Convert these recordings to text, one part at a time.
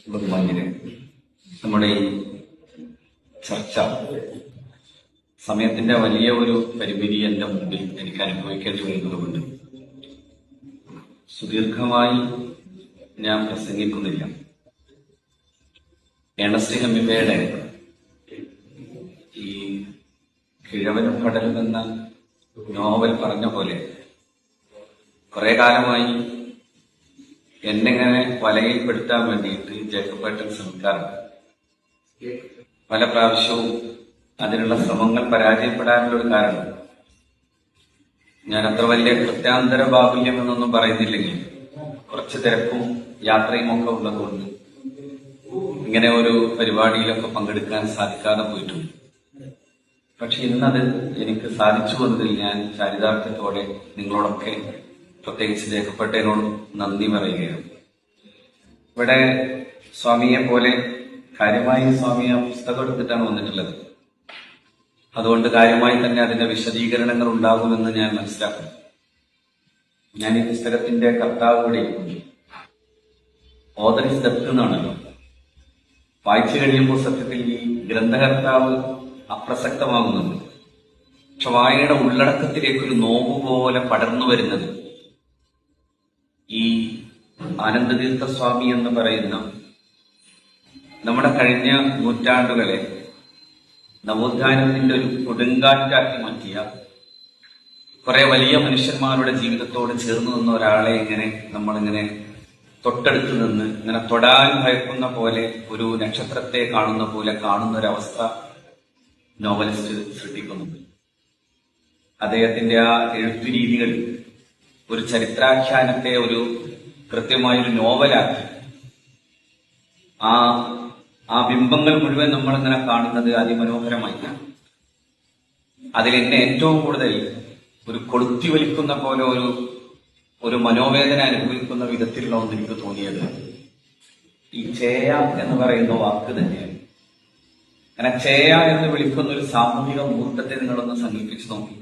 ബഹുമാന്യരെ, നമ്മുടെ ഈ ചർച്ച സമയത്തിന്റെ വലിയ ഒരു പരിമിതി എന്റെ മുമ്പിൽ എനിക്ക് അനുഭവിക്കേണ്ടി വരുന്നതുകൊണ്ട് സുദീർഘമായി ഞാൻ പ്രസംഗിക്കുന്നില്ല. ഏണസ്റ്റ് ഹെമിംഗ്വേയുടെ ഈ കിഴവനും കടലും എന്ന നോവൽ പറഞ്ഞ പോലെ കുറെ കാലമായി എന്നെങ്ങനെ വലയിൽപ്പെടുത്താൻ വേണ്ടിയിട്ട് ജേക്കബ് ഏട്ടൻ ശ്രമിക്കാറുണ്ട്. പല പ്രാവശ്യവും അതിനുള്ള ശ്രമങ്ങൾ പരാജയപ്പെടാനുള്ള ഒരു കാരണം ഞാൻ അത്ര വലിയ പ്രത്യാന്തര ബാഹുല്യം എന്നൊന്നും പറയുന്നില്ലെങ്കിൽ കുറച്ച് തിരക്കും യാത്രയും ഒക്കെ ഉള്ളതുകൊണ്ട് ഇങ്ങനെ ഒരു പരിപാടിയിലൊക്കെ പങ്കെടുക്കാൻ സാധിക്കാതെ പോയിട്ടുണ്ട്. പക്ഷെ ഇന്നത് എനിക്ക് സാധിച്ചു വന്നതിൽ ഞാൻ ചാരിതാർത്ഥ്യത്തോടെ നിങ്ങളോടൊക്കെ പ്രത്യേകിച്ച് ജേക്കബ് നന്ദി പറയുകയാണ്. ഇവിടെ സ്വാമിയെ പോലെ കാര്യമായി സ്വാമി ആ പുസ്തകം എടുത്തിട്ടാണ് വന്നിട്ടുള്ളത്. അതുകൊണ്ട് കാര്യമായി തന്നെ അതിന്റെ വിശദീകരണങ്ങൾ ഉണ്ടാകുമെന്ന് ഞാൻ മനസ്സിലാക്കുന്നു. ഞാൻ ഈ പുസ്തകത്തിന്റെ കർത്താവ് ഇവിടെ ഇരിക്കുന്നു. ഓതർ ഇസ് ഡെപ്ത് എന്നാണല്ലോ. വായിച്ചു കഴിയുമ്പോൾ സത്യത്തിൽ ഈ ഗ്രന്ഥകർത്താവ് അപ്രസക്തമാകുന്നുണ്ട്. പക്ഷെ വായനയുടെ ഉള്ളടക്കത്തിലേക്കൊരു നോവ് പോലെ പടർന്നു വരുന്നത് ഈ ആനന്ദതീർത്ഥ സ്വാമി എന്ന് പറയുന്ന നമ്മുടെ കഴിഞ്ഞ നൂറ്റാണ്ടുകളെ നവോത്ഥാനത്തിന്റെ ഒരു കൊടുങ്കാറ്റാക്കി മാറ്റിയ കുറെ വലിയ മനുഷ്യന്മാരുടെ ജീവിതത്തോട് ചേർന്ന് നിന്ന ഒരാളെ നമ്മളിങ്ങനെ തൊട്ടടുത്ത് നിന്ന് ഇങ്ങനെ തൊടാൻ ഭയക്കുന്ന പോലെ ഒരു നക്ഷത്രത്തെ കാണുന്ന പോലെ കാണുന്ന ഒരവസ്ഥ നോവലിസ്റ്റ് സൃഷ്ടിക്കുന്നുണ്ട്. അദ്ദേഹത്തിന്റെ ആ എഴുത്തു രീതികൾ ഒരു ചരിത്രാഖ്യാനത്തെ ഒരു കൃത്യമായൊരു നോവലാക്കി ആ ബിംബങ്ങൾ മുഴുവൻ നമ്മളിങ്ങനെ കാണുന്നത് അതിമനോഹരമായിട്ടാണ്. അതിൽ എന്നെ ഏറ്റവും കൂടുതൽ ഒരു കൊളുത്തി വലിക്കുന്ന പോലെ ഒരു മനോവേദന അനുഭവിക്കുന്ന വിധത്തിലുള്ള ഒന്ന് എനിക്ക് തോന്നിയത് ഈ ചേയ എന്ന് പറയുന്ന വാക്ക് തന്നെയാണ്. അങ്ങനെ ചേയ എന്ന് വിളിക്കുന്ന ഒരു സാമൂഹിക മുഹൂർത്തത്തെ നിങ്ങളൊന്ന് സങ്കല്പിച്ചു നോക്കി.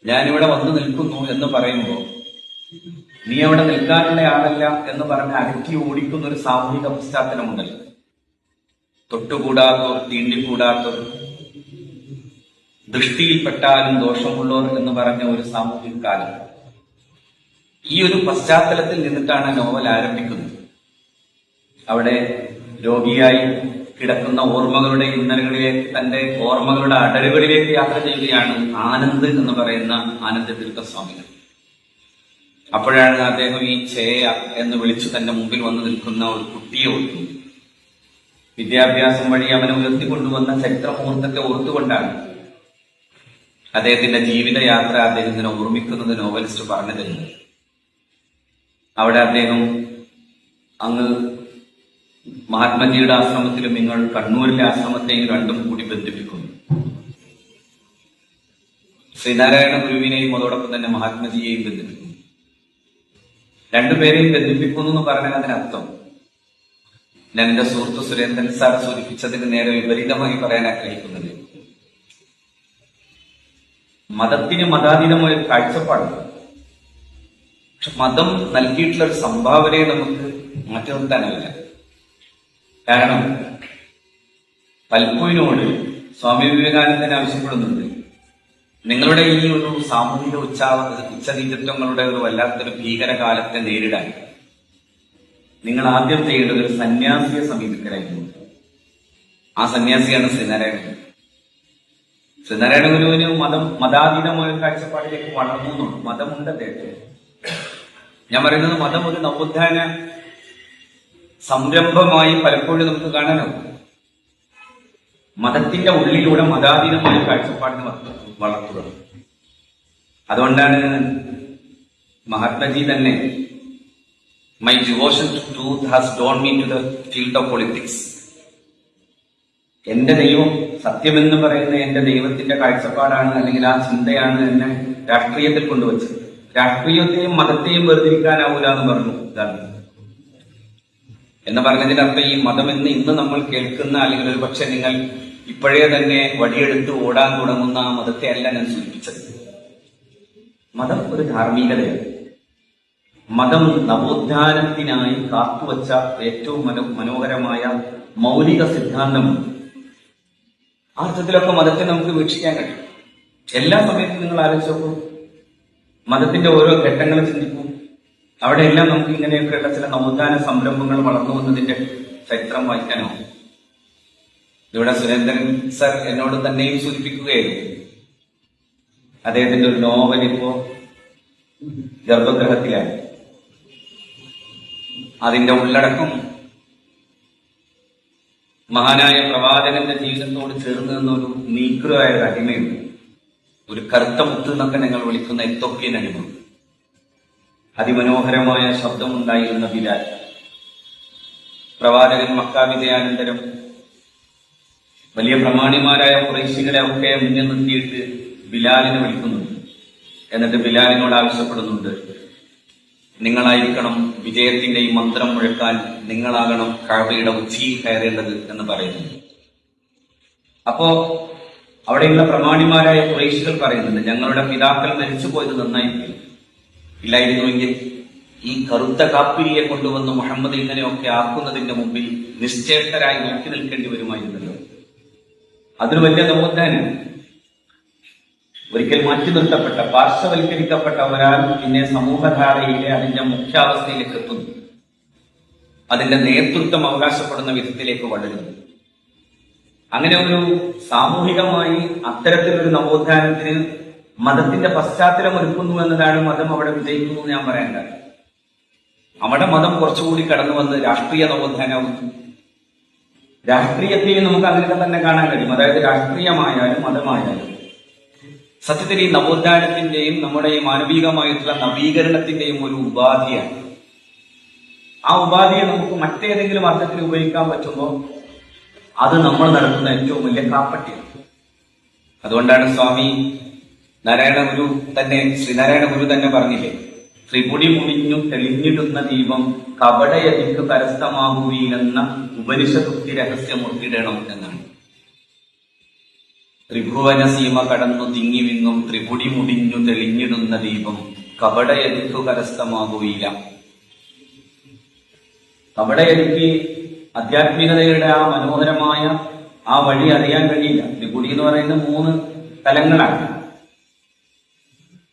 ഞാനിവിടെ വന്നു നിൽക്കുന്നു എന്ന് പറയുമ്പോൾ നീ അവിടെ നിൽക്കാനുള്ള ആളല്ല എന്ന് പറഞ്ഞ് അകറ്റി ഓടിക്കുന്ന ഒരു സാമൂഹിക പശ്ചാത്തലമുണ്ടല്ലോ. തൊട്ടുകൂടാത്തവർ, തീണ്ടിക്കൂടാത്തവർ, ദൃഷ്ടിയിൽപ്പെട്ടാലും ദോഷമുള്ളവർ എന്ന് പറഞ്ഞ ഒരു സാമൂഹിക കാലം. ഈ ഒരു പശ്ചാത്തലത്തിൽ നിന്നിട്ടാണ് നോവൽ ആരംഭിക്കുന്നത്. അവിടെ രോഗിയായി കിടക്കുന്ന ഓർമ്മകളുടെ ഇന്നലകളിലേക്ക്, തന്റെ ഓർമ്മകളുടെ അടരുകളിലേക്ക് യാത്ര ചെയ്യുകയാണ് ആനന്ദ് എന്ന് പറയുന്ന ആനന്ദതീർത്ഥ സ്വാമികൾ. അപ്പോഴാണ് അദ്ദേഹം ഈ ചേയ എന്ന് വിളിച്ചു തന്റെ മുമ്പിൽ വന്നു നിൽക്കുന്ന ഒരു കുട്ടിയെ ഓർക്കുന്നത്. വിദ്യാഭ്യാസം വഴി അവനെ ഉയർത്തിക്കൊണ്ടുവന്ന ചരിത്രമുഹൂർത്തത്തെ ഓർത്തുകൊണ്ടാണ് അദ്ദേഹത്തിന്റെ ജീവിതയാത്ര അദ്ദേഹത്തിനെ ഓർമ്മിക്കുന്നത് നോവലിസ്റ്റ് പറഞ്ഞു തരുന്നത്. അവിടെ അദ്ദേഹം അങ്ങ് മഹാത്മജിയുടെ ആശ്രമത്തിലും നിങ്ങൾ കണ്ണൂരിലെ ആശ്രമത്തെയും രണ്ടും കൂടി ബന്ധിപ്പിക്കുന്നു. ശ്രീനാരായണ ഗുരുവിനെയും അതോടൊപ്പം തന്നെ മഹാത്മജിയെയും ബന്ധിപ്പിക്കുന്നു. രണ്ടുപേരെയും ബന്ധിപ്പിക്കുന്നു എന്ന് പറഞ്ഞാൽ അതിനർത്ഥം ഞാൻ എന്റെ സുഹൃത്ത് സുരേന്ദ്രൻ സാർ സൂചിപ്പിച്ചതിന് നേരെ വിപരീതമായി പറയാൻ ആഗ്രഹിക്കുന്നത് മതത്തിന് മതാതീതമായ ഒരു കാഴ്ചപ്പാടുണ്ട്. പക്ഷെ മതം നൽകിയിട്ടുള്ള ഒരു സംഭാവനയെ നമുക്ക് മാറ്റി നിർത്താനാവില്ല. കാരണം പൽപ്പുവിനോട് സ്വാമി വിവേകാനന്ദൻ ആവശ്യപ്പെടുന്നുണ്ട്, നിങ്ങളുടെ ഈ ഒരു സാമൂഹിക ഉച്ചനീചത്വങ്ങളുടെ ഒരു വല്ലാത്തൊരു ഭീകരകാലത്തെ നേരിടാൻ നിങ്ങൾ ആദ്യം ചെയ്യേണ്ടത് ഒരു സന്യാസിയെ സമീപിക്കലായിരുന്നു. ആ സന്യാസിയാണ് ശ്രീനാരായണ. ശ്രീനാരായണ ഗുരുവിന് മതാതീതമായ കാഴ്ചപ്പാടിലേക്ക് വളർന്നു. മതമുണ്ട് അദ്ദേഹത്തിന്. ഞാൻ പറയുന്നത് മതം ഒരു നവോത്ഥാന സംരംഭമായി പലപ്പോഴും നമുക്ക് കാണാനാവും. മതത്തിന്റെ ഉള്ളിലൂടെ മതാതീതമായ കാഴ്ചപ്പാടിന് വളർത്തുക. അതുകൊണ്ടാണ് മഹാത്മജി തന്നെ my devotion to truth has drawn me to the field of politics. എന്റെ ദൈവം, സത്യമെന്ന് പറയുന്ന എന്റെ ദൈവത്തിന്റെ കാഴ്ചപ്പാടാണ്, അല്ലെങ്കിൽ ആ ചിന്തയാണ് എന്നെ രാഷ്ട്രീയത്തിൽ കൊണ്ടുവച്ചത്. രാഷ്ട്രീയത്തെയും മതത്തെയും വേർതിരിക്കാനാവൂല എന്ന് പറഞ്ഞു ഗാന്ധി. എന്ന് പറഞ്ഞതിന്റെ അർത്ഥം ഈ മതം എന്ന് ഇന്ന് നമ്മൾ കേൾക്കുന്ന, അല്ലെങ്കിൽ ഒരു പക്ഷെ നിങ്ങൾ ഇപ്പോഴേ തന്നെ വടിയെടുത്ത് ഓടാൻ തുടങ്ങുന്ന ആ മതത്തെ അല്ല ഞാൻ സൂചിപ്പിച്ചത്. മതം ഒരു ധാർമ്മികതയാണ്. മതം നവോത്ഥാനത്തിനായി കാത്തുവച്ച ഏറ്റവും മനോഹരമായ മൗലിക സിദ്ധാന്തമാണ്. ആ അർത്ഥത്തിലൊക്കെ മതത്തെ നമുക്ക് വീക്ഷിക്കാൻ കഴിയും. എല്ലാ സമയത്തും നിങ്ങൾ ആലോചിച്ചോക്കൂ, മതത്തിന്റെ ഓരോ ഘട്ടങ്ങളും ചിന്തിക്കൂ. അവിടെയെല്ലാം നമുക്ക് ഇങ്ങനെയൊക്കെയുള്ള ചില നവോത്ഥാന സംരംഭങ്ങൾ വളർന്നു വന്നതിന്റെ ചരിത്രം വായിക്കാനാവും. ഇവിടെ സുരേന്ദ്രൻ സർ എന്നോട് തന്നെയും സൂചിപ്പിക്കുകയായിരുന്നു. അദ്ദേഹത്തിന്റെ ഒരു നോവൽ ഇപ്പോ ഗർഭഗ്രഹത്തിലാണ്. അതിന്റെ ഉള്ളടക്കം മഹാനായ പ്രവാചകന്റെ ജീവിതത്തോട് ചേർന്ന് നിന്നൊരു നീക്രമായ ഒരു അടിമയുണ്ട്. ഒരു കറുത്ത മുത്ത് എന്നൊക്കെ ഞങ്ങൾ വിളിക്കുന്ന എത്തോപ്യൻ അടിമ. അതിമനോഹരമായ ശബ്ദമുണ്ടായിരുന്ന ബിലാൽ. പ്രവാചകൻ മക്ക വിജയാനന്തരം വലിയ പ്രമാണിമാരായ ഖുറൈശികളെ ഒക്കെ മുന്നിൽ നിർത്തിയിട്ട് ബിലാലിനെ വിളിക്കുന്നുണ്ട്. എന്നിട്ട് ബിലാലിനോട് ആവശ്യപ്പെടുന്നുണ്ട്, നിങ്ങളായിരിക്കണം വിജയത്തിന്റെ ഈ മന്ത്രം മുഴക്കാൻ, നിങ്ങളാകണം കഅബയുടെ ഉച്ചിയിൽ കയറേണ്ടത് എന്ന് പറയുന്നു. അപ്പോ അവിടെയുള്ള പ്രമാണിമാരായ ഖുറൈശികൾ പറയുന്നുണ്ട്, ഞങ്ങളുടെ പിതാക്കൾ മരിച്ചു പോയത് നന്നായിരിക്കും, ഇല്ലായിരുന്നുവെങ്കിൽ ഈ കറുത്ത കാപ്പിരിയെ കൊണ്ടുവന്ന് മുഹമ്മദ് ഇങ്ങനെയൊക്കെ ആക്കുന്നതിന്റെ മുമ്പിൽ നിശ്ചേഷ്ടരായി നോക്കി നിൽക്കേണ്ടി വരുമായിരുന്നല്ലോ. അതൊരു വലിയ നവോത്ഥാനം. ഒരിക്കൽ മാറ്റി നിർത്തപ്പെട്ട, പാർശ്വവൽക്കരിക്കപ്പെട്ട ഒരാൾ പിന്നെ സമൂഹധാരയിലെ അതിന്റെ മുഖ്യാവസ്ഥയിലേക്ക് എത്തുന്നു. അതിന്റെ നേതൃത്വം അവകാശപ്പെടുന്ന വിധത്തിലേക്ക് വളരുന്നു. അങ്ങനെ ഒരു സാമൂഹികമായി അത്തരത്തിലൊരു നവോത്ഥാനത്തിന് മതത്തിന്റെ പശ്ചാത്തലം ഒരുക്കുന്നു എന്നതാണ് മതം അവിടെ വിജയിക്കുന്നു എന്ന് ഞാൻ പറയാൻ കാരണം. അവിടെ മതം കുറച്ചുകൂടി കടന്നു വന്ന് രാഷ്ട്രീയ നവോത്ഥാനവും, രാഷ്ട്രീയത്തെയും നമുക്ക് അങ്ങനെയൊക്കെ തന്നെ കാണാൻ കഴിയും. അതായത് രാഷ്ട്രീയമായാലും മതമായാലും സത്യത്തിൽ ഈ നവോത്ഥാനത്തിന്റെയും നമ്മുടെ ഈ മാനവികമായിട്ടുള്ള നവീകരണത്തിന്റെയും ഒരു ഉപാധിയാണ്. ആ ഉപാധിയെ നമുക്ക് മറ്റേതെങ്കിലും അർത്ഥത്തിൽ ഉപയോഗിക്കാൻ പറ്റുമ്പോൾ അത് നമ്മൾ നടത്തുന്ന ഏറ്റവും വലിയ കാപ്പട്യാണ്. അതുകൊണ്ടാണ് സ്വാമി നാരായണ ഗുരു തന്നെ, ശ്രീനാരായണ ഗുരു തന്നെ പറഞ്ഞില്ലേ, ത്രിപുടി മുടിഞ്ഞു തെളിഞ്ഞിടുന്ന ദീപം കപടയതിക്ക് കരസ്ഥമാകുകയിലെന്ന ഉപനിഷത്തുക്തി രഹസ്യമൊട്ടിടണം എന്നാണ്. ത്രിഭുവന സീമ കടന്നു തിങ്ങി വിങ്ങും ത്രിപുടി മുടിഞ്ഞു തെളിഞ്ഞിടുന്ന ദീപം കപടയതിക്കു കരസ്ഥമാകുകയില്ല. കപടയതിക്ക് ആധ്യാത്മികതയുടെ ആ മനോഹരമായ ആ വഴി അറിയാൻ കഴിയില്ല. ത്രിപുടി എന്ന് പറയുന്നത് 3 തലങ്ങളാണ്.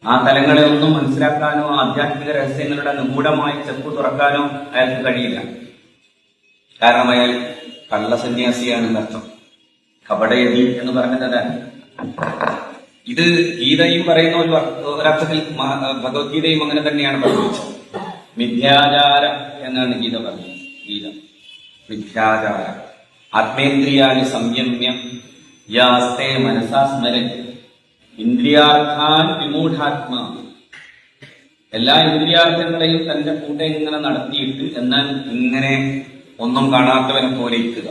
ആ തലങ്ങളെ ഒന്നും മനസ്സിലാക്കാനോ ആധ്യാത്മിക രഹസ്യങ്ങളുടെ നിഗൂഢമായ ചെപ്പ് തുറക്കാനോ അയാൾക്ക് കഴിയില്ല. കാരണം അയാൾ കള്ളസന്യാസിയാണെന്ന് അർത്ഥം. കപടയതി എന്ന് പറഞ്ഞത് അതാണ്. ഇത് ഗീതയും പറയുന്ന ഒരർത്ഥത്തിൽ ഭഗവത്ഗീതയും അങ്ങനെ തന്നെയാണ് പഠിപ്പിച്ചത്. മിഥ്യാചാരം എന്നാണ് ഗീത പറഞ്ഞത്. ഗീത മിഥ്യാചാരം. ആത്മേന്ദ്രിയാണി സംയമ്യ യാസ്തേ മനസാ സ്മരൻ ഇന്ദ്രിയാർത്ഥാൻ വിമൂഢാത്മാ. എല്ലാ ഇന്ദ്രിയാർത്ഥങ്ങളെയും തന്റെ കൂടെ ഇങ്ങനെ നടത്തിയിട്ട് എന്നാൽ ഇങ്ങനെ ഒന്നും കാണാത്തവനെ പോലെ ഇരിക്കുക.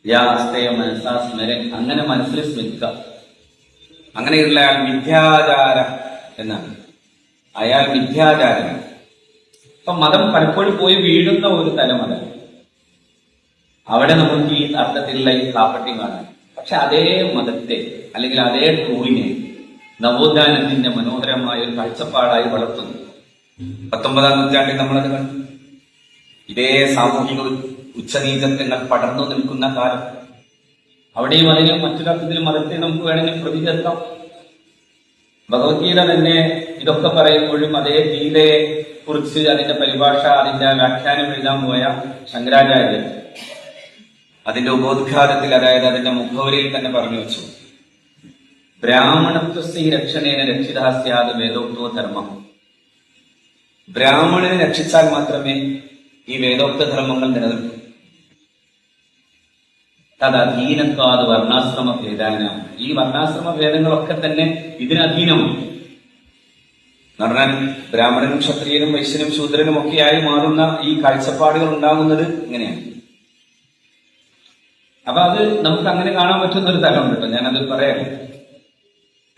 യാസ്തേ മനസാ സ്മരൻ, അങ്ങനെ മനസ്സിൽ സ്മരിക്കുക. അങ്ങനെയുള്ള അയാൾ മിഥ്യാചാര എന്നാണ്. അയാൾ മിഥ്യാചാരനാണ്. അപ്പൊ മതം പലപ്പോഴും പോയി വീഴുന്ന ഒരു തലം അതാണ്. അവിടെ നമുക്ക് ഈ അർത്ഥത്തിലുള്ള ഈ കാപ്പട്യം കാണാം. പക്ഷെ അതേ മതത്തെ അല്ലെങ്കിൽ അതേ ട്രൂവിനെ നവോത്ഥാനത്തിന്റെ മനോഹരമായ ഒരു കാഴ്ചപ്പാടായി വളർത്തുന്നു. 19-ാം നൂറ്റാണ്ടിൽ നമ്മളത് കണ്ടു. ഇതേ സാമൂഹിക ഉച്ചനീചത്വങ്ങൾ പടർന്നു നിൽക്കുന്ന കാലം. അവിടെയും അതിന് മറ്റൊരർത്ഥത്തിലും മതത്തെ നമുക്ക് വേണമെങ്കിൽ പ്രതി ചേർക്കാം. ഭഗവത്ഗീത തന്നെ ഇതൊക്കെ പറയുമ്പോഴും അതേ ഗീതയെ കുറിച്ച് അതിന്റെ പരിഭാഷ, അതിന്റെ വ്യാഖ്യാനം എഴുതാൻ പോയ ശങ്കരാചാര്യൻ അതിന്റെ ഉപോദ്ഘാതത്തിൽ, അതായത് അതിന്റെ മുഖവരിയിൽ തന്നെ പറഞ്ഞു വെച്ചു, ബ്രാഹ്മണത്വസ്യ രക്ഷണേന രക്ഷിതാസ്യാത് വേദോക്തോ ധർമ്മം. ബ്രാഹ്മണനെ രക്ഷിച്ചാൽ മാത്രമേ ഈ വേദോക്ത ധർമ്മങ്ങൾ നിലനിൽക്കൂ. തദധീനത്വാത് വർണ്ണാശ്രമ ഭേദാന. ഈ വർണ്ണാശ്രമ ഭേദങ്ങളൊക്കെ തന്നെ ഇതിനധീനമാണ്. എന്ന് പറഞ്ഞാൽ ബ്രാഹ്മണനും ക്ഷത്രിയനും വൈശ്യനും ശൂദ്രനും ഒക്കെയായി മാറുന്ന ഈ കാഴ്ചപ്പാടുകൾ ഉണ്ടാകുന്നത് ഇങ്ങനെയാണ്. അപ്പൊ അത് നമുക്ക് അങ്ങനെ കാണാൻ പറ്റുന്ന ഒരു തലമുണ്ട് കേട്ടോ. ഞാനത് പറയാം.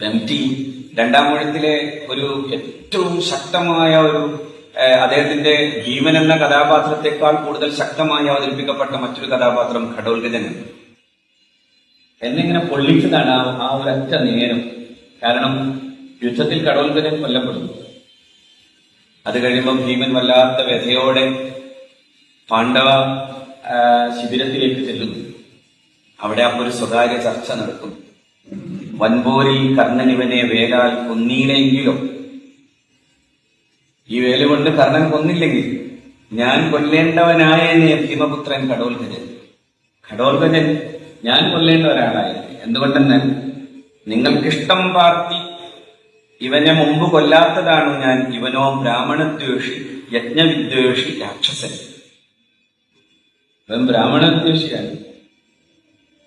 MT 2-ാം ഊഴത്തിലെ ഒരു ഏറ്റവും ശക്തമായ ഒരു അദ്ദേഹത്തിന്റെ ഭീമൻ എന്ന കഥാപാത്രത്തെക്കാൾ കൂടുതൽ ശക്തമായി അവതരിപ്പിക്കപ്പെട്ട മറ്റൊരു കഥാപാത്രം ഘടോൽഗജനാണ്. എന്നിങ്ങനെ പൊള്ളിച്ചതാണ് ആ ഒരൊറ്റ നേരം. കാരണം യുദ്ധത്തിൽ ഘടോൽഗജൻ കൊല്ലപ്പെടുന്നു. അത് കഴിയുമ്പോൾ ഭീമൻ വല്ലാത്ത വ്യഥയോടെ പാണ്ഡവ ശിബിരത്തിലേക്ക് ചെല്ലുന്നു. അവിടെ അപ്പോൾ ഒരു സ്വകാര്യ ചർച്ച നടക്കുന്നു. വൻപോരിൽ കർണൻ ഇവനെ വേലാൽ കൊന്നീലെങ്കിലും, ഈ വേല കൊണ്ട് കർണൻ കൊന്നില്ലെങ്കിൽ ഞാൻ കൊല്ലേണ്ടവനായ എന്നെ ഭീമപുത്രൻ ഘടോൽഗജൻ ഞാൻ കൊല്ലേണ്ട ഒരാളായിരുന്നു. എന്തുകൊണ്ടെന്നാൽ നിങ്ങൾക്കിഷ്ടം പാർത്തി ഇവനെ മുമ്പ് കൊല്ലാത്തതാണു ഞാൻ. ഇവനോ ബ്രാഹ്മണദ്വേഷി, യജ്ഞവിദ്വേഷി, രാക്ഷസൻ. ഇവൻ ബ്രാഹ്മണദ്വേഷിയാണ്,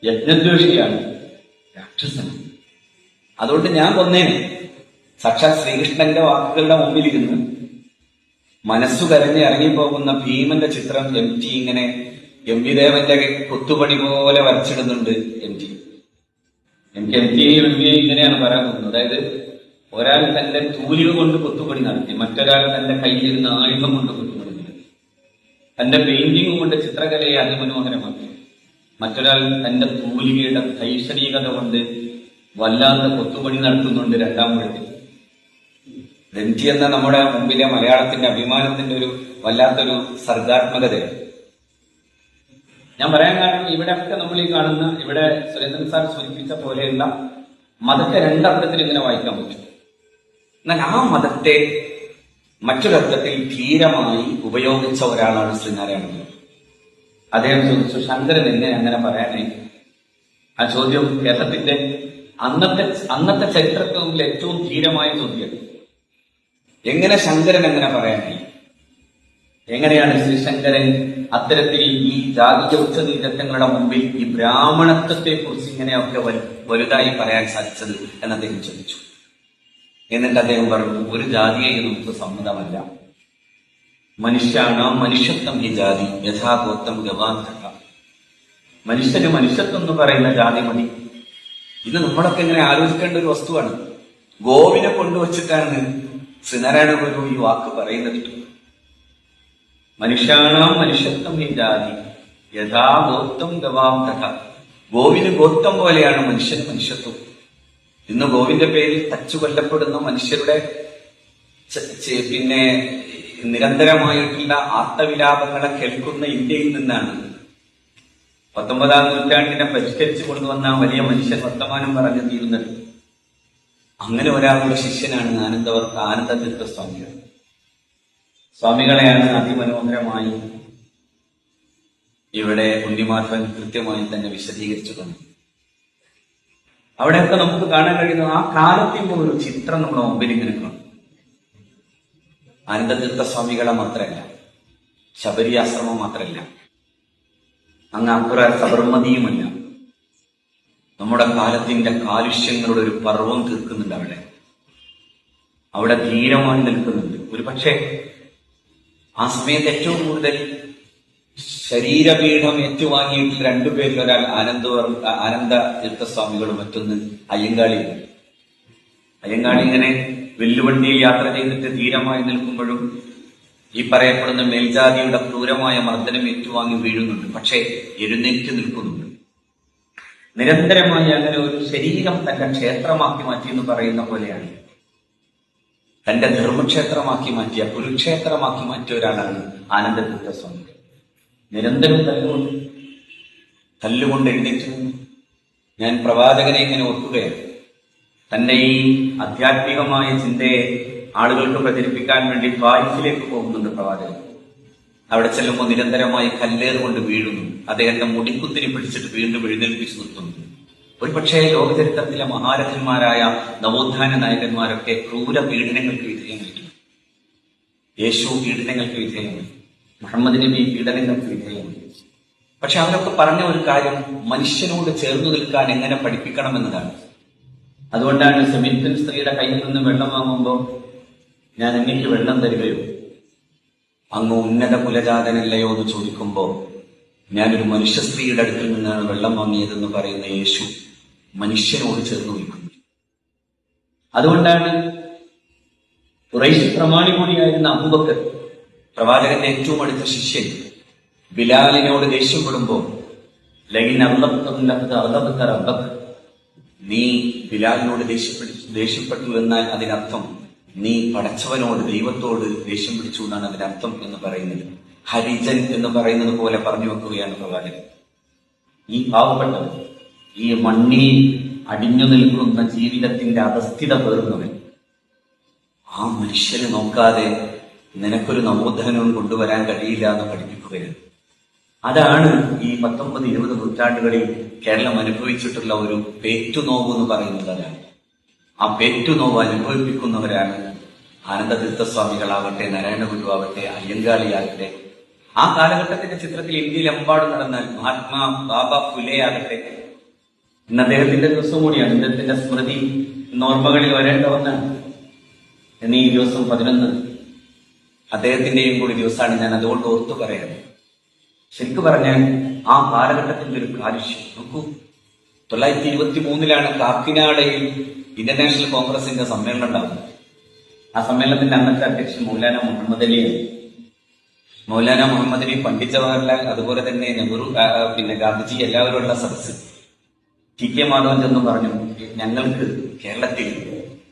യജ്ഞദ്വേഷിയാണ്, രാക്ഷസൻ. അതുകൊണ്ട് ഞാൻ കൊന്നേനെ. സാക്ഷാത് ശ്രീകൃഷ്ണന്റെ വാക്കുകളുടെ മുമ്പിലിരുന്ന് മനസ്സു കരഞ്ഞ് ഇറങ്ങിപ്പോകുന്ന ഭീമന്റെ ചിത്രം MT ഇങ്ങനെ MV ദേവന്റെ കൊത്തുപണി പോലെ വരച്ചിടുന്നുണ്ട്. എനിക്ക് MT ഇങ്ങനെയാണ് പറയാൻ തോന്നുന്നത്. അതായത് ഒരാൾ തന്റെ തൂലിക കൊണ്ട് കൊത്തുപണി നടത്തി, മറ്റൊരാൾ തന്റെ കയ്യിലിരുന്ന ആയുധം കൊണ്ട് കൊത്തുപണി നടത്തി, തന്റെ പെയിന്റിംഗ് കൊണ്ട് ചിത്രകലയെ അതിമനോഹരമാക്കി, മറ്റൊരാൾ തന്റെ തൂലികയുടെ ധൈഷണികത കൊണ്ട് വല്ലാത്ത കൊത്തുപണി നടത്തുന്നുണ്ട് രണ്ടാം മുഴത്തിൽ. MT എന്ന നമ്മുടെ മുമ്പിലെ മലയാളത്തിന്റെ അഭിമാനത്തിന്റെ ഒരു വല്ലാത്തൊരു സർഗാത്മകതയാണ്. ഞാൻ പറയാൻ കാരണം ഇവിടെയൊക്കെ നമ്മൾ ഈ കാണുന്ന, ഇവിടെ സുരേന്ദ്രൻ സാർ സൂചിപ്പിച്ച പോലെയുള്ള മതത്തെ രണ്ടർത്ഥത്തിൽ ഇങ്ങനെ വായിക്കാൻ പറ്റും. എന്നാൽ ആ മതത്തെ മറ്റൊരർത്ഥത്തിൽ ധീരമായി ഉപയോഗിച്ച ഒരാളാണ് ശ്രീനാരായണ ഗുരു. അദ്ദേഹം ചോദിച്ചു, ശങ്കരൻ എന്നെ അങ്ങനെ പറയാനായി? ആ ചോദ്യം കേരളത്തിന്റെ അന്നത്തെ ചരിത്രത്തിന് മുമ്പിൽ ഏറ്റവും ധീരമായ ചോദ്യം. എങ്ങനെ ശങ്കരൻ അങ്ങനെ പറയാനായി? എങ്ങനെയാണ് ശ്രീശങ്കരൻ അത്തരത്തിൽ ഈ ജാതീയ ഉച്ചനീചത്വങ്ങളുടെ മുമ്പിൽ ഈ ബ്രാഹ്മണത്വത്തെ കുറിച്ച് ഇങ്ങനെയൊക്കെ വലുതായി പറയാൻ സാധിച്ചത് എന്ന് അദ്ദേഹം ചോദിച്ചു. എന്നിട്ട് അദ്ദേഹം പറഞ്ഞു, ഒരു ജാതിയെ നമുക്ക് സമ്മതമല്ല. മനുഷ്യാണ് മനുഷ്യത്വം ഈ ജാതി, യഥാഗോത്തം ഗവാന്തക. മനുഷ്യന് മനുഷ്യത്വം എന്ന് പറയുന്ന ജാതി മതി. ഇത് നമ്മളൊക്കെ ഇങ്ങനെ ആലോചിക്കേണ്ട ഒരു വസ്തുവാണ്. ഗോവിനെ കൊണ്ടുവച്ചിട്ടാണ് ശ്രീനാരായണ ഗുരു ഈ വാക്ക് പറയുന്നത്. മനുഷ്യാണാം മനുഷ്യത്വം ഈ ജാതി, യഥാ ഗോത്തം ഗവാന്തക. ഗോവിന് ഗോത്തം പോലെയാണ് മനുഷ്യന് മനുഷ്യത്വം. ഇന്ന് ഗോവിന്റെ പേരിൽ തച്ചു കൊല്ലപ്പെടുന്ന മനുഷ്യരുടെ പിന്നെ നിരന്തരമായിട്ടുള്ള ആർത്തവിലാപങ്ങളെ കേൾക്കുന്ന ഇന്ത്യയിൽ നിന്നാണ് 19ാം നൂറ്റാണ്ടിനെ പരിഷ്കരിച്ചു കൊണ്ടുവന്ന വലിയ മനുഷ്യൻ വർത്തമാനം പറഞ്ഞു തീരുന്നത്. അങ്ങനെ ഒരാളുടെ ശിഷ്യനാണ് ആനന്ദതീർത്ഥ സ്വാമികൾ. സ്വാമികളെയാണ് അതിമനോഹരമായി ഇവിടെ ഉണ്ണിമാധവൻ കൃത്യമായി തന്നെ വിശദീകരിച്ചു തന്നു. അവിടെയൊക്കെ നമുക്ക് കാണാൻ കഴിയുന്ന ആ കാലത്തിന്റെ ഒരു ചിത്രം നമ്മുടെ മുമ്പിൽ ഇങ്ങനെ കാണും. ആനന്ദതീർത്ഥ സ്വാമികളെ മാത്രമല്ല, ശബരി ആശ്രമം മാത്രമല്ല, അങ്ങ് അപ്പുറ സബർമതിയുമല്ല, നമ്മുടെ കാലത്തിന്റെ കാലുഷ്യങ്ങളുടെ ഒരു പർവ്വം തീർക്കുന്നുണ്ട്. അവിടെ ധീരമായി നിൽക്കുന്നുണ്ട്. ഒരു പക്ഷേ ആ സമയത്ത് ഏറ്റവും കൂടുതൽ ശരീരപീഠം ഏറ്റുവാങ്ങിയിട്ട് രണ്ടുപേരിൽ ഒരാൾ ആനന്ദ തീർത്ഥസ്വാമികളും മറ്റൊന്ന് അയ്യങ്കാളിയാണ്. അയ്യങ്കാളി ഇങ്ങനെ വെല്ലുവണ്ടിയിൽ യാത്ര ചെയ്തിട്ട് ധീരമായി നിൽക്കുമ്പോഴും ഈ പറയപ്പെടുന്ന മേൽജാതിയുടെ ക്രൂരമായ മർദ്ദനം ഏറ്റുവാങ്ങി വീഴുന്നുണ്ട്. പക്ഷേ എഴുന്നേറ്റ് നിൽക്കുന്നുണ്ട്. നിരന്തരമായി അങ്ങനെ ഒരു ശരീരം തന്റെ ക്ഷേത്രമാക്കി മാറ്റി എന്ന് പറയുന്ന പോലെയാണ്. തന്റെ ധർമ്മക്ഷേത്രമാക്കി മാറ്റിയ, കുരുക്ഷേത്രമാക്കി മാറ്റിയ ഒരാളാണ് ആനന്ദതീർത്ഥസ്വാമി. നിരന്തരം തല്ലുകൊണ്ട് എഴുന്നേറ്റ് നിന്നു. ഞാൻ പ്രവാചകനെ ഇങ്ങനെ ഓർക്കുകയാണ്. തന്റെ ഈ ആധ്യാത്മികമായ ചിന്തയെ ആളുകൾക്ക് പ്രചരിപ്പിക്കാൻ വേണ്ടി ത്വായിഫിലേക്ക് പോകുന്നുണ്ട് പ്രവാചകൻ. അവിടെ ചെല്ലുമ്പോൾ നിരന്തരമായി കല്ലേറുകൊണ്ട് വീഴുന്നു. അദ്ദേഹത്തെ മുടിക്കുത്തിരി പിടിച്ചിട്ട് വീണ്ടും എഴുന്നേൽപ്പിച്ചു നിർത്തുന്നു. ഒരുപക്ഷേ ലോകചരിത്രത്തിലെ മഹാരഥന്മാരായ നവോത്ഥാന നായകന്മാരൊക്കെ ക്രൂര പീഡനങ്ങൾക്ക് വിധേയമായിരുന്നു. യേശു പീഡനങ്ങൾക്ക് വിധേയമായി, മുഹമ്മദ് നബി പീഡനങ്ങൾക്ക് വിധേയമായി. പക്ഷെ അവരൊക്കെ പറഞ്ഞ ഒരു കാര്യം, മനുഷ്യനോട് ചേർന്നു നിൽക്കാൻ എങ്ങനെ പഠിപ്പിക്കണമെന്നതാണ്. അതുകൊണ്ടാണ് സെമിത്തൻ സ്ത്രീയുടെ കയ്യിൽ നിന്ന് വെള്ളം വാങ്ങുമ്പോൾ, ഞാൻ അങ്ങേക്ക് വെള്ളം തരികയോ, അങ്ങ് ഉന്നത കുലജാതനല്ലയോ എന്ന് ചോദിക്കുമ്പോൾ, ഞാനൊരു മനുഷ്യ സ്ത്രീയുടെ അടുത്തിൽ നിന്നാണ് വെള്ളം വാങ്ങിയതെന്ന് പറയുന്ന യേശു മനുഷ്യനോട് ചേർന്ന് നിൽക്കുന്നു. അതുകൊണ്ടാണ് ഖുറൈശി പ്രമാണി കൂടിയായിരുന്ന അബൂബക്കർ, പ്രവാചകന്റെ ഏറ്റവും അടുത്ത ശിഷ്യൻ, ബിലാലിനോട് ദേഷ്യപ്പെടുമ്പോൾ, നീ ബിലാലിനോട് ദേഷ്യപ്പെട്ടു എന്നാൽ അതിനർത്ഥം നീ പടച്ചവനോട്, ദൈവത്തോട് ദേഷ്യം പിടിച്ചു എന്നാണ് അതിന്റെ അർത്ഥം എന്ന് പറയുന്നത്. ഹരിജൻ എന്ന് പറയുന്നത് പോലെ പറഞ്ഞു വെക്കുകയാണ് പ്രവാചകൻ. ഈ പാവപ്പെട്ടവൻ, ഈ മണ്ണിൽ അടിഞ്ഞു നിൽക്കുന്ന ജീവിതത്തിന്റെ അധസ്ഥിത പേറുന്നവൻ, ആ മനുഷ്യനെ നോക്കാതെ നിനക്കൊരു നവോത്ഥാനവും കൊണ്ടുവരാൻ കഴിയില്ല എന്ന് പഠിപ്പിക്കുകയാണ്. അതാണ് ഈ 19-20 നൂറ്റാണ്ടുകളിൽ കേരളം അനുഭവിച്ചിട്ടുള്ള ഒരു പേറ്റുനോവ് എന്ന് പറയുന്നത്. അതാണ് ആ പേറ്റുനോവ് അനുഭവിപ്പിക്കുന്നവരാണ് ആനന്ദതീർത്ഥസ്വാമികളാവട്ടെ, നാരായണഗുരു ആവട്ടെ, അയ്യങ്കാളിയാകട്ടെ. ആ കാലഘട്ടത്തിന്റെ ചിത്രത്തിൽ ഇന്ത്യയിലെമ്പാടും നടന്നാൽ മഹാത്മാ ബാബ ഫുലെ ആകട്ടെ. ഇന്ന് അദ്ദേഹത്തിന്റെ ദിവസം കൂടിയാണ്, അദ്ദേഹത്തിന്റെ സ്മൃതി നോർമകളിൽ വരേണ്ട ഒന്നാണ്. എന്നീ ദിവസം 11 അദ്ദേഹത്തിന്റെയും കൂടി ദിവസമാണ്. ഞാൻ അതുകൊണ്ട് ഓർത്തു പറയാറ്. ശരിക്കു പറഞ്ഞാൽ ആ കാലഘട്ടത്തിന്റെ ഒരു കാലുഷ്യം നോക്കൂ. 1923 കാക്കിനാടയിൽ ഇന്റർനാഷണൽ കോൺഗ്രസിന്റെ സമ്മേളനം ഉണ്ടാകുന്നത്. ആ സമ്മേളനത്തിന്റെ അന്നത്തെ അധ്യക്ഷൻ മൗലാന മുഹമ്മദ് അലിയാണ്. മൗലാന മുഹമ്മദ് അലി, പണ്ഡിറ്റ് ജവഹർലാൽ, അതുപോലെ തന്നെ നെഹ്റു, ഗാന്ധിജി എല്ലാവരുമുള്ള സദസ്സ്. ടി കെ മാധവൻ ചെന്ന് പറഞ്ഞു, ഞങ്ങൾക്ക് കേരളത്തിൽ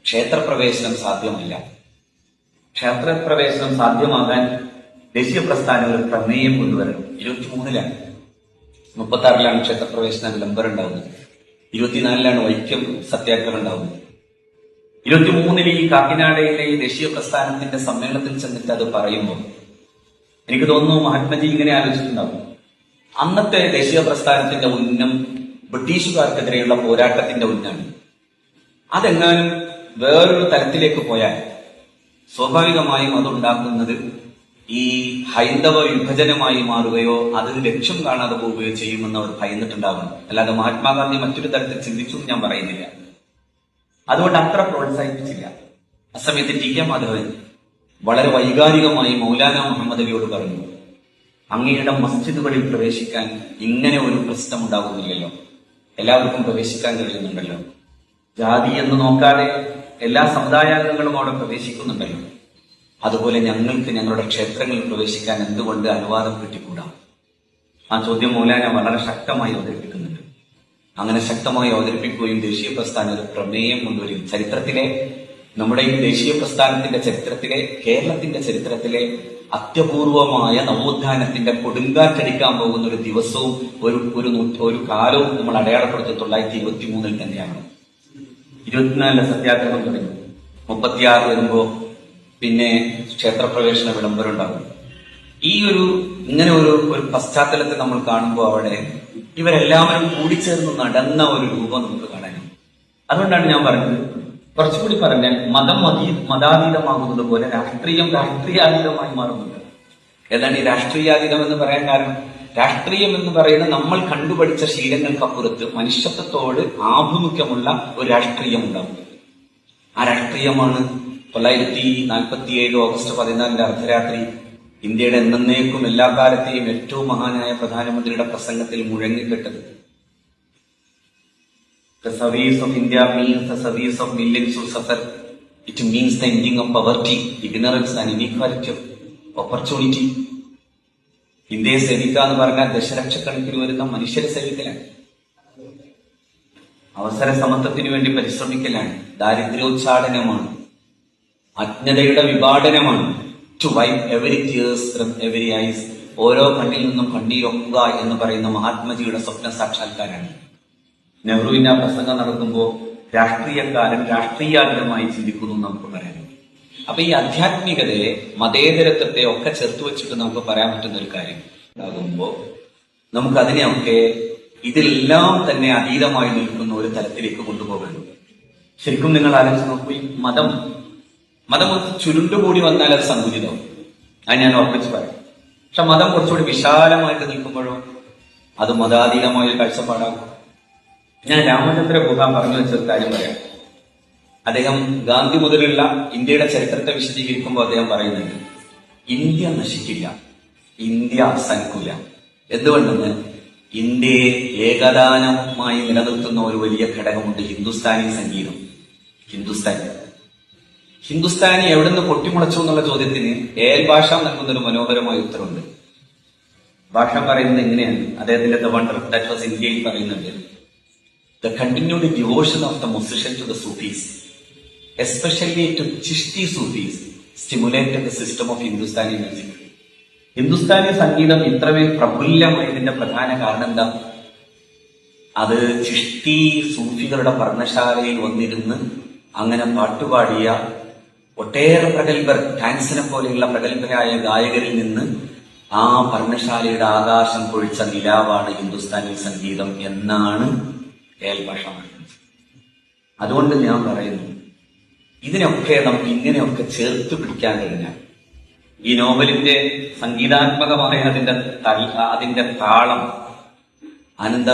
ക്ഷേത്രപ്രവേശനം സാധ്യമല്ല. ക്ഷേത്രപ്രവേശനം സാധ്യമാകാൻ ദേശീയ പ്രസ്ഥാനം ഒരു പ്രമേയം കൊണ്ടുവരണം. 23 36 ക്ഷേത്രപ്രവേശന വിളംബരം ഉണ്ടാവുന്നത്. 24 വൈക്കം സത്യാഗ്രഹം ഉണ്ടാവുന്നത്. 23 ഈ കാക്കിനാടയിലെ ഈ ദേശീയ പ്രസ്ഥാനത്തിന്റെ സമ്മേളനത്തിൽ ചെന്നിട്ട് അത് പറയുമ്പോൾ എനിക്ക് തോന്നുന്നു മഹാത്മജി ഇങ്ങനെ ആലോചിച്ചിട്ടുണ്ടാവും. അന്നത്തെ ദേശീയ പ്രസ്ഥാനത്തിന്റെ ഉന്നം ബ്രിട്ടീഷുകാർക്കെതിരെയുള്ള പോരാട്ടത്തിന്റെ ഉന്നമാണ്. അതെങ്ങാനും വേറൊരു തലത്തിലേക്ക് പോയാൽ സ്വാഭാവികമായും അതുണ്ടാക്കുന്നത് ഈ ഹൈന്ദവ വിഭജനമായി മാറുകയോ അത് ലക്ഷ്യം കാണാതെ പോവുകയോ ചെയ്യുമെന്ന് അവർ ഭയന്നിട്ടുണ്ടാകണം. അല്ലാതെ മഹാത്മാഗാന്ധി മറ്റൊരു തരത്തിൽ ചിന്തിച്ചു എന്ന് ഞാൻ പറയുന്നില്ല. അതുകൊണ്ട് അത്ര പ്രോത്സാഹിപ്പിച്ചില്ല. അസമയത്ത് ടി കെ മാധവൻ വളരെ വൈകാരികമായി മൗലാന മുഹമ്മദ് അലിയോട് പറഞ്ഞു, അങ്ങയുടെ മസ്ജിദുകളിൽ പ്രവേശിക്കാൻ ഇങ്ങനെ ഒരു പ്രശ്നം ഉണ്ടാകുന്നില്ലല്ലോ, എല്ലാവർക്കും പ്രവേശിക്കാൻ കഴിയുന്നുണ്ടല്ലോ, ജാതി എന്ന് നോക്കാതെ എല്ലാ സമുദായാംഗങ്ങളും അവിടെ പ്രവേശിക്കുന്നുണ്ടല്ലോ, അതുപോലെ ഞങ്ങൾക്ക് ഞങ്ങളുടെ ക്ഷേത്രങ്ങളിൽ പ്രവേശിക്കാൻ എന്തുകൊണ്ട് അനുവാദം കിട്ടിക്കൂടാ? ആ ചോദ്യം മൗലാന വളരെ ശക്തമായി അവതരിപ്പിക്കുന്നുണ്ട്. അങ്ങനെ ശക്തമായി അവതരിപ്പിക്കുകയും ദേശീയ പ്രസ്ഥാനം ഒരു പ്രമേയം കൊണ്ടുവരും. ചരിത്രത്തിലെ, നമ്മുടെ ഈ ദേശീയ പ്രസ്ഥാനത്തിന്റെ ചരിത്രത്തിലെ, കേരളത്തിന്റെ ചരിത്രത്തിലെ അത്യപൂർവമായ നവോത്ഥാനത്തിന്റെ കൊടുങ്കാറ്റടിക്കാൻ പോകുന്ന ഒരു ദിവസവും ഒരു കാലവും നമ്മൾ അടയാളപ്പെടുത്തി 1923 തന്നെയാണ്. 24 സത്യാഗ്രഹം തുടങ്ങി. 36 വരുമ്പോ പിന്നെ ക്ഷേത്രപ്രവേശന വിളംബരം ഉണ്ടാകും. ഈ ഇങ്ങനെ ഒരു പശ്ചാത്തലത്തെ നമ്മൾ കാണുമ്പോൾ അവിടെ ഇവരെല്ലാവരും കൂടിച്ചേർന്ന് നടന്ന ഒരു രൂപം നമുക്ക് കാണാനും. അതുകൊണ്ടാണ് ഞാൻ പറഞ്ഞത്, കുറച്ചുകൂടി പറഞ്ഞാൽ മതം മതാതീതമാകുന്നത് പോലെ രാഷ്ട്രീയം രാഷ്ട്രീയാതീതമായി മാറുന്നുണ്ട്. ഏതാണ് ഈ രാഷ്ട്രീയാതീതം എന്ന് പറയാൻ കാരണം? രാഷ്ട്രീയം എന്ന് പറയുന്ന നമ്മൾ കണ്ടുപഠിച്ച ശീലങ്ങൾക്കപ്പുറത്ത് മനുഷ്യത്വത്തോട് ആഭിമുഖ്യമുള്ള ഒരു രാഷ്ട്രീയം ഉണ്ടാവും. ആ രാഷ്ട്രീയമാണ് 1947 ഓഗസ്റ്റ് 14 അർദ്ധരാത്രി ഇന്ത്യയുടെ എന്നേക്കും എല്ലാ കാലത്തെയും ഏറ്റവും മഹാനായ പ്രധാനമന്ത്രിയുടെ പ്രസംഗത്തിൽ മുഴങ്ങിക്കെട്ടത്. The service of India means the service of millions who suffer. It means the ending of poverty, ignorance and inequality of opportunity. ഇന്ത്യയെ സേവിക്കുക എന്ന് പറഞ്ഞാൽ ദശലക്ഷക്കണക്കിന് വരുന്ന മനുഷ്യരെ സേവിക്കലാണ്, അവസര സമത്വത്തിനു വേണ്ടി പരിശ്രമിക്കലാണ്, ദാരിദ്ര്യോച്ചാടനമാണ്, അജ്ഞതയുടെ വിഭാടനമാണ്. To wipe every tears from every eyes. ഓരോ കണ്ണിൽ നിന്നും കണ്ണീരൊക്കുക എന്ന് പറയുന്ന മഹാത്മജിയുടെ സ്വപ്ന സാക്ഷാത്കാരാണ്. നെഹ്റുവിന്റെ ആ പ്രസംഗം നടത്തുമ്പോൾ രാഷ്ട്രീയക്കാരൻ രാഷ്ട്രീയാതീതമായി ചിന്തിക്കുന്നു നമുക്ക് പറയാം. അപ്പൊ ഈ ആധ്യാത്മികതയെ, മതേതരത്വത്തെ ഒക്കെ ചേർത്ത് വെച്ചിട്ട് നമുക്ക് പറയാൻ പറ്റുന്ന ഒരു കാര്യം ഉണ്ടാകുമ്പോൾ നമുക്ക് അതിനെയൊക്കെ ഇതിലെല്ലാം തന്നെ അതീതമായി നിൽക്കുന്ന ഒരു തലത്തിലേക്ക് കൊണ്ടുപോകണം. ശരിക്കും നിങ്ങൾ ആലോചിച്ച് നോക്കൂ, ഈ മതം ചുരുണ്ടുകൂടി വന്നാൽ അത് സങ്കുചിതവും, അത് ഞാൻ ഉറപ്പിച്ച് പറയാം. പക്ഷെ മതം കുറച്ചുകൂടി വിശാലമായിട്ട് നിൽക്കുമ്പോഴോ അത് മതാതീതമായ ഒരു കാഴ്ചപ്പാടാകും. ഞാൻ രാമചന്ദ്ര ഗുഹ പറഞ്ഞു വെച്ചൊരു കാര്യം പറയാം. അദ്ദേഹം ഗാന്ധി മുതലുള്ള ഇന്ത്യയുടെ ചരിത്രത്തെ വിശദീകരിക്കുമ്പോൾ അദ്ദേഹം പറയുന്നുണ്ട്, ഇന്ത്യ നശിക്കില്ല, ഇന്ത്യ അവസാനിക്കില്ല. എന്തുകൊണ്ടെന്ന് ഇന്ത്യയെ ഏകദാനമായി നിലനിർത്തുന്ന ഒരു വലിയ ഘടകമുണ്ട്, ഹിന്ദുസ്ഥാനി സംഗീതം. ഹിന്ദുസ്ഥാനി എവിടുന്ന് പൊട്ടിമുളച്ചു എന്നുള്ള ചോദ്യത്തിന് ഏൽ ഭാഷ നൽകുന്നൊരു മനോഹരമായ ഉത്തരവുണ്ട്. ഭാഷ പറയുന്നത് എങ്ങനെയാണ്? അദ്ദേഹത്തിന്റെ ദ വണ്ടർ ദാറ്റ് വാസ് ഇന്ത്യയിൽ പറയുന്നുണ്ട്, the continued devotion of the musician to the Sufis. especially to Chishti Sufis, stimulated the system of Hindustani music. Hindustani സംഗീതം ഇത്രമേൽ പ്രഫുല്ലമായതിന്റെ പ്രധാന കാരണം എന്താ? അത് ചിഷ്തി സൂഫികളുടെ പർണശാലയിൽ വന്നിരുന്ന് അങ്ങനെ പാട്ടുപാടിയ ഒട്ടേറെ പ്രഗത്ഭർ, ടാൻസിനെ പോലെയുള്ള പ്രഗത്ഭരായ ഗായകരിൽ നിന്ന് ആ പർണശാലയുടെ ആകാശം പൊഴിച്ച നിലാവാണ് ഹിന്ദുസ്ഥാനി സംഗീതം എന്നാണ് എൽ ഭാഷ പറയുന്നത്. അതുകൊണ്ട് ഞാൻ പറയുന്നു, ഇതിനൊക്കെ നമുക്ക് ഇങ്ങനെയൊക്കെ ചേർത്ത് പിടിക്കാൻ കഴിഞ്ഞാൽ ഈ നോവലിന്റെ സംഗീതാത്മകമായ അതിന്റെ താളം ആനന്ദ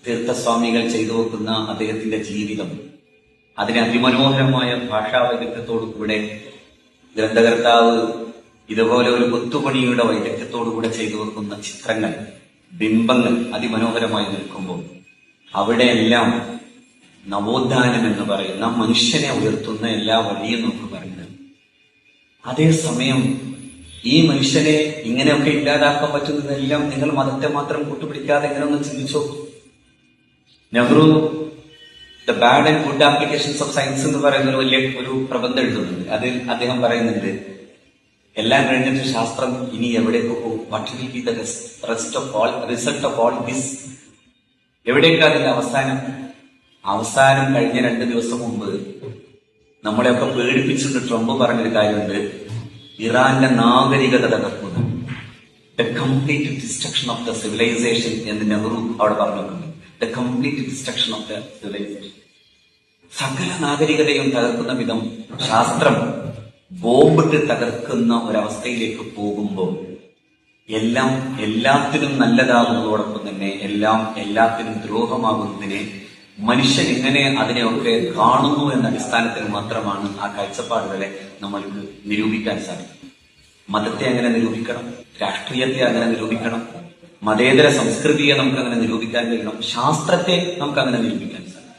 തീർത്ഥസ്വാമികൾ ചെയ്തു വെക്കുന്ന അദ്ദേഹത്തിന്റെ ജീവിതം, അതിനെ അതിമനോഹരമായ ഭാഷാ വൈദഗ്ധ്യത്തോടുകൂടെ ഗ്രന്ഥകർത്താവ് ഇതുപോലെ ഒരു കൊത്തുപണിയുടെ വൈദഗ്ധ്യത്തോടുകൂടെ ചെയ്തു വെക്കുന്ന ചിത്രങ്ങൾ, ബിംബങ്ങൾ അതിമനോഹരമായി നിൽക്കുമ്പോൾ അവിടെയെല്ലാം നവോത്ഥാനം എന്ന് പറയുന്ന മനുഷ്യനെ ഉയർത്തുന്ന എല്ലാ വഴിയും നമുക്ക് പറയുന്നത്. അതേസമയം ഈ മനുഷ്യനെ ഇങ്ങനെയൊക്കെ ഇല്ലാതാക്കാൻ പറ്റുന്നതെല്ലാം നിങ്ങൾ മതത്തെ മാത്രം കൂട്ടുപിടിക്കാതെ എങ്ങനെ ഒന്ന് ചിന്തിച്ചോ. Nehru the bad and good applications of science എന്ന് പറയുന്ന ഒരു വലിയ ഒരു പ്രബന്ധം എഴുതുന്നുണ്ട്. അതിൽ അദ്ദേഹം പറയുന്നുണ്ട്, എല്ലാം കഴിഞ്ഞിട്ട് ശാസ്ത്രം ഇനി എവിടേക്ക് പോകും, what will be the result of all this, എവിടേക്കാ അതിന്റെ അവസാനം കഴിഞ്ഞ 2 ദിവസം മുമ്പ് നമ്മളെയൊക്കെ പേടിപ്പിച്ചിട്ട് ട്രംപ് പറഞ്ഞൊരു കാര്യമുണ്ട്, ഇറാന്റെ നാഗരികത തകർക്കുന്നു, the complete destruction of the civilisation എന്ന് നെഹ്റു അവിടെ പറഞ്ഞിട്ടുണ്ട്. The complete destruction of the civilisation, സകല നാഗരികതയും തകർക്കുന്ന വിധം ശാസ്ത്രം ബോംബിട്ട് തകർക്കുന്ന ഒരവസ്ഥയിലേക്ക് പോകുമ്പോൾ എല്ലാത്തിനും നല്ലതാകുന്നതോടൊപ്പം തന്നെ എല്ലാത്തിനും ദ്രോഹമാകുന്നതിനെ മനുഷ്യൻ എങ്ങനെ അതിനെയൊക്കെ കാണുന്നു എന്ന അടിസ്ഥാനത്തിൽ മാത്രമാണ് ആ കാഴ്ചപ്പാടുകളെ നമ്മൾക്ക് നിരൂപിക്കാൻ സാധിക്കും. മതത്തെ അങ്ങനെ നിരൂപിക്കണം, രാഷ്ട്രീയത്തെ അങ്ങനെ നിരൂപിക്കണം, മതേതര സംസ്കൃതിയെ നമുക്ക് അങ്ങനെ നിരൂപിക്കാൻ കഴിയണം, ശാസ്ത്രത്തെ നമുക്ക് അങ്ങനെ നിരൂപിക്കാൻ സാധിക്കും.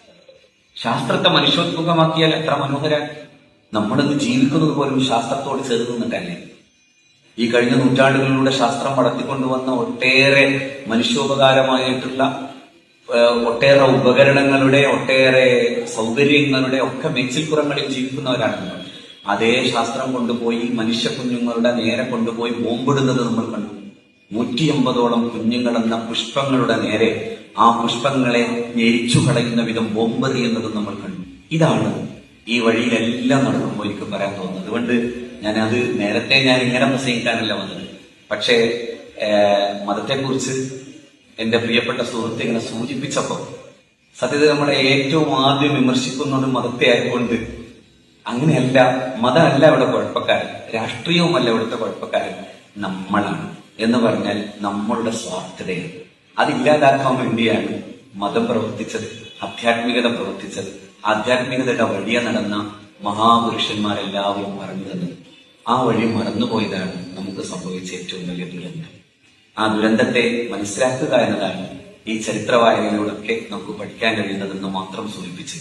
ശാസ്ത്രത്തെ മനുഷ്യോത്മുഖമാക്കിയാൽ എത്ര മനോഹരം. നമ്മളിന്ന് ജീവിക്കുന്നത് പോലും ശാസ്ത്രത്തോട് ചേർന്ന് നിന്നിട്ടല്ലേ. ഈ കഴിഞ്ഞ നൂറ്റാണ്ടുകളിലൂടെ ശാസ്ത്രം വളർത്തിക്കൊണ്ടുവന്ന ഒട്ടേറെ മനുഷ്യോപകാരമായിട്ടുള്ള ഒട്ടേറെ ഉപകരണങ്ങളുടെ, ഒട്ടേറെ സൗകര്യങ്ങളുടെ ഒക്കെ മേച്ചിൽപ്പുറങ്ങളിൽ ജീവിക്കുന്നവരാണ് നമ്മൾ. അതേ ശാസ്ത്രം കൊണ്ടുപോയി മനുഷ്യ കുഞ്ഞുങ്ങളുടെ നേരെ കൊണ്ടുപോയി ബോംബിടുന്നത് നമ്മൾ കണ്ടു. 150ഓളം കുഞ്ഞുങ്ങളെന്ന പുഷ്പങ്ങളുടെ നേരെ ആ പുഷ്പങ്ങളെ ഞെരിച്ചു കളയുന്ന വിധം ബോംബെറിയുന്നത് നമ്മൾ കണ്ടു. ഇതാണ് ഈ വഴിയിലെല്ലാം നടക്കുമ്പോൾ എനിക്ക് പറയാൻ തോന്നുന്നത്. അതുകൊണ്ട് ഞാനത് നേരത്തെ ഇങ്ങനെ പ്രസംഗിക്കാനല്ല വന്നത്. പക്ഷേ മതത്തെക്കുറിച്ച് എന്റെ പ്രിയപ്പെട്ട സുഹൃത്ത് ഇങ്ങനെ സൂചിപ്പിച്ചപ്പോ സത്യത്തിൽ നമ്മളെ ഏറ്റവും ആദ്യം വിമർശിക്കുന്നത് മതത്തെ ആയതുകൊണ്ട് അങ്ങനെയല്ല. മതമല്ല ഇവിടെ കുഴപ്പക്കാരൻ, രാഷ്ട്രീയവുമല്ല ഇവിടുത്തെ കുഴപ്പക്കാരൻ, നമ്മളാണ് എന്ന് പറഞ്ഞാൽ നമ്മളുടെ സ്വാർത്ഥതയാണ്. അതില്ലാതാക്കാൻ വേണ്ടിയാണ് മതം പ്രവർത്തിച്ചത്, ആധ്യാത്മികത പ്രവർത്തിച്ചത്. ആധ്യാത്മികതയുടെ വഴിയെ നടന്ന മഹാപുരുഷന്മാരെല്ലാവരും പറഞ്ഞു തന്നത്. ആ വഴി മറന്നുപോയതാണ് നമുക്ക് സംഭവിച്ച ഏറ്റവും വലിയ ദുരന്തം. ആ ദുരന്തത്തെ മനസ്സിലാക്കുക എന്നതാണ് ഈ ചരിത്ര വായനയിലൂടെയൊക്കെ നമുക്ക് പഠിക്കാൻ കഴിയുന്നതെന്ന് മാത്രം സൂചിപ്പിച്ച്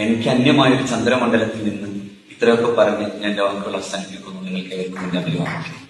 എനിക്ക് അന്യമായൊരു ചന്ദ്രമണ്ഡലത്തിൽ നിന്ന് ഇത്രയൊക്കെ പറഞ്ഞ് ഞാൻ എന്റെ വാക്കുകൾ അവസാനിപ്പിക്കുന്നു. നിങ്ങൾക്ക് ഏവർക്കും എന്റെ അഭിവാദ്യം.